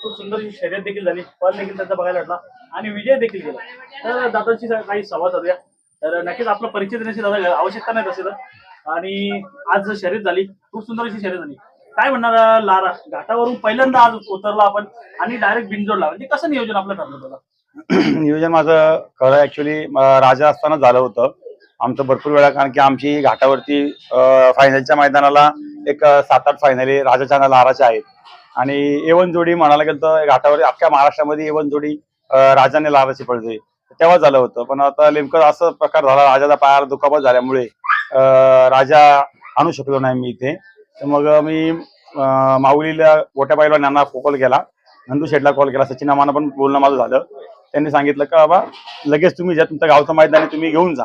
खूप सुंदर अशी शर्यत देखील झाली, पल देखील त्यांचा बघायला भेटला आणि विजय देखील केला. तर दादांशी काही संवाद साधूया. तर नक्कीच आपला परिचय देण्याची दादा आवश्यकता नाही तसे तर. आणि आज शर्यत झाली, खूप सुंदर अशी शर्यत झाली. काय म्हणणार लारा घाटावरून पहिल्यांदा आज उतरला आपण आणि डायरेक्ट बिनजोडला, म्हणजे कसं नियोजन आपलं ठरलं दादा? नियोजन माझं खरं ऍक्च्युली राजा असताना झालं होतं आमचं भरपूर वेळा, कारण की आमची घाटावरती फायनलच्या मैदानाला एक 7-8 फायनली राजाच्या लाराच्या आहेत. आणि एवन जोडी म्हणायला गेलं तर घाटावर अख्ख्या महाराष्ट्रामध्ये एवन जोडी राजाने लाराची पडते, तेव्हा झालं होतं. पण आता नेमकं असं प्रकार झाला, राजाचा पायाला दुखापत झाल्यामुळे राजा आणू शकलो नाही मी इथे. तर मग मी माऊलीला मोठ्या पैलवानांना कॉल केला, नंदू शेठला कॉल केला, सचिन आम्हाला पण बोलणं माझं झालं. त्यांनी सांगितलं का बाबा लगेच तुम्ही ज्या तुमच्या गावचं मैदान आहे तुम्ही घेऊन जा.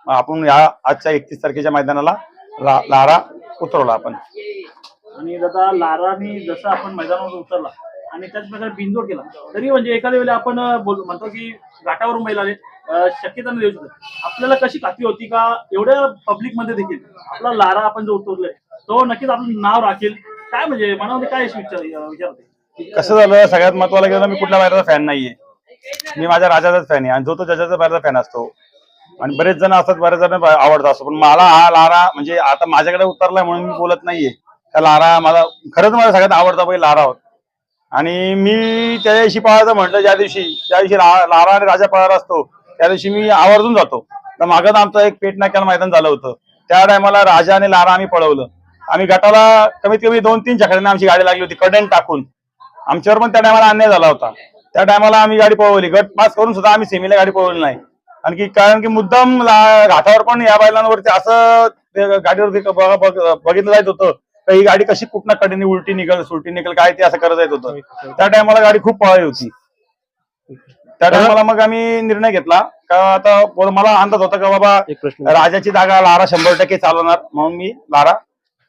आपण या आजच्या 31 तारखेच्या मैदानाला लारा उतरवला आपण. आणि दादा लाराने जसं आपण मैदानावर उतरला आणि त्याच प्रकारे बिनजोड केला, तरी म्हणजे एखाद्या वेळेला आपण म्हणतो की घाटावरून बैल आले, शक्यता नाही देऊ शकत. आपल्याला कशी खात्री होती का एवढ्या पब्लिक मध्ये देखील आपला लारा आपण जो उतरलोय तो नक्कीच आपलं नाव राखेल? काय म्हणजे मनामध्ये काय विचार होते? कसं झालं, सगळ्यात महत्वाला गेलं, मी कुठल्या बाहेरचा फॅन नाहीये, मी माझ्या राजाचाच फॅन आहे आणि जो तो ज्याचा बाहेरचा फॅन असतो. आणि बरेच जण असतात, बरेच जण आवडतात असतो, पण मला हा लारा म्हणजे आता माझ्याकडे उतरलाय म्हणून मी बोलत नाहीये. त्या लारा मला खरंच मला सगळ्यात आवडता बैल लारा होत. आणि मी त्या दिवशी पळायचं म्हटलं, ज्या दिवशी लारा आणि राजा पळायला असतो त्या दिवशी मी आवर्जून जातो. तर मागं आमचं एक पेट नाक्याला मैदान झालं होतं, त्या टायमाला राजा आणि लारा आम्ही पळवलं. आम्ही गटाला कमीत कमी 2-3 चकड्यांना आमची गाडी लागली होती कडन टाकून. आमच्यावर पण त्या टायमाला अन्याय झाला होता. त्या टायमाला आम्ही गाडी पळवली, गट पास करून सुद्धा आम्ही सेमीला गाडी पळवली नाही. आणखी कारण की मुद्दाम घाटावर पण या बैलांवरती असं गाडीवरती बघितलं जात होतं तर ही गाडी कशी कुठनं कडेने उलटी निघल सुलटी निघल काय ते असं करत येत होतं. त्या टायमाला गाडी खूप पळाली होती. त्या टायमाला मग आम्ही निर्णय घेतला का आता मला अंदाज होता का बाबा राजाची जागा लारा 100% चालवणार, म्हणून मी लारा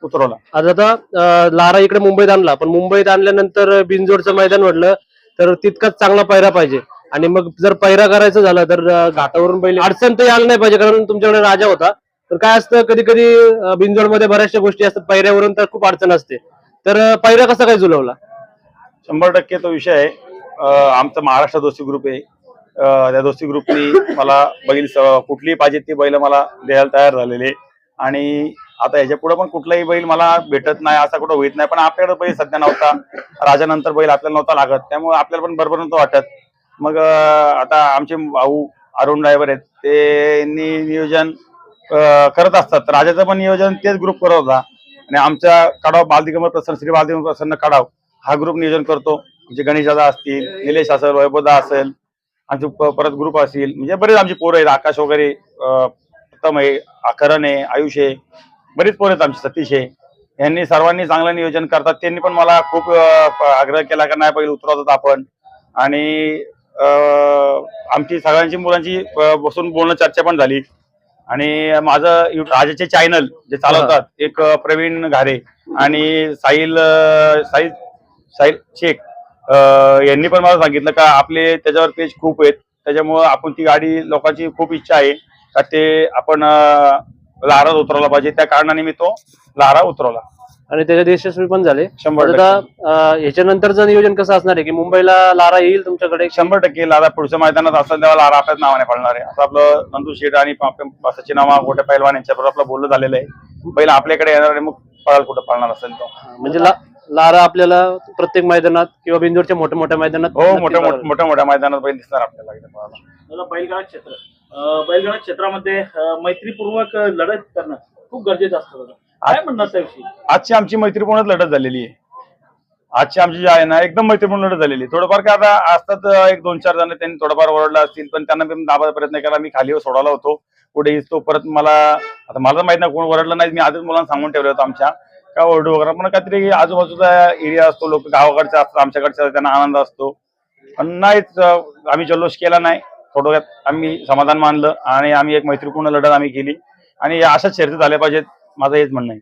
उतरवला. आता लारा इकडे मुंबईत आणला, पण मुंबईत आणल्यानंतर बिनजोडचं मैदान म्हटलं तर तितकाच चांगला पैरा पाहिजे. आणि मग जर पैरा करायचं झालं तर घाटावरून पहिले अडचण तर यायला नाही पाहिजे, कारण तुमच्याकडे राजा होता. तर काय असतं, कधी कधी बिनजोड मध्ये बऱ्याचशा गोष्टी असतात, पैऱ्यावरून तर खूप अडचण असते. तर पैरा कसा काय जुळवला? 100% तो विषय आहे. आमचा महाराष्ट्र दोस्ती ग्रुप आहे, त्या दोस्ती ग्रुपनी मला बैल कुठलीही पाहिजे ती बैल मला द्यायला तयार झालेले. आणि आता याच्या पुढे पण कुठलाही बैल मला भेटत नाही असं कुठं होत नाही, पण आपल्याकडे बैल सध्या नव्हता, राजानंतर बैल आपल्याला नव्हता लागत, त्यामुळे आपल्याला पण बरोबर नव्हतं वाटत. मग आता आमचे भाऊ अरुण ड्रायव्हर आहेत, ते नियोजन करत असतात. राजाचं पण नियोजन तेच ग्रुप करत होता. आणि आमच्या कडाव बालदिगंबर प्रसन्न श्री बालदिगंबर प्रसन्न कडाव हा ग्रुप नियोजन करतो. म्हणजे गणेश दादा असतील, निलेश असेल, वैभवदा असेल, आमचे परत ग्रुप असतील, म्हणजे बरेच आमची पोरं आहेत, आकाश वगैरे, उत्तम आहे, करण आहे, आयुष आहे, बरीच पोरं आहेत आमची, सतीश आहे. यांनी सर्वांनी चांगलं नियोजन करतात. त्यांनी पण मला खूप आग्रह केला का नाही बैल उतरवतात आपण. आणि आमची सगळ्यांची मुलांची बसून बोलणं चर्चा पण झाली. आणि माझं राजाचे चॅनल जे चालवतात एक प्रवीण घारे आणि साहिल शेख यांनी पण मला सांगितलं का आपले त्याच्यावर पेज खूप आहेत, त्याच्यामुळं आपण ती गाडी लोकांची खूप इच्छा आहे का ते आपण लारा उतरवला पाहिजे. त्या कारणाने मी तो लारा उतरवला आणि त्याच्यात यशस्वी पण झाले. 100%. ह्याच्यानंतरचं नियोजन कसं असणार आहे की मुंबईला लारा येईल तुमच्याकडे? 100% लारा पुढच्या मैदानात असेल तेव्हा लारा आपल्याच नावाने पडणार आहे. असं आपलं नंदू शेठ आणि सचिन मोठ्या पैलवान यांच्याबरोबर आपलं बोलणं झालेलं आहे. पहिला आपल्याकडे येणार आणि मग पळाल कुठं पळणार असेल तो. म्हणजे लारा आपल्याला प्रत्येक मैदानात किंवा बिंदूरच्या मोठ्या मोठ्या मैदानात, हो मोठ्या मैदानात बैल दिसणार आपल्याला इथे पळायला. बैलगाडा क्षेत्रामध्ये मैत्रीपूर्वक लढत करणं खूप गरजेचं असतं. काय म्हणणार त्याविषयी? आजची आमची मैत्रीपूर्णच लढत झालेली आहे. आजची आमची जी आहे ना एकदम मैत्रीपूर्ण लढत झालेली. थोडंफार काय आता असतात 1-2-4 जण त्यांनी थोडंफार ओरडलं असतील, पण त्यांना मी दाबायचा प्रयत्न केला. मी खाली सोडवला होतो पुढे तो परत मला आता मला माहित नाही कोण ओरडलं नाही. मी आधीच मुलांना सांगून ठेवलं होतं आमच्या का ओरडू वगैरे, पण काहीतरी आजूबाजूचा एरिया असतो, लोक गावाकडचे असतात, आमच्याकडचे त्यांना आनंद असतो. पण नाहीच आम्ही जल्लोष केला नाही. थोडक्यात आम्ही समाधान मानलं आणि आम्ही एक मैत्रीपूर्ण लढत आम्ही केली आणि अशाच शर्यती झाल्या पाहिजेत, माझं हेच म्हणणं आहे.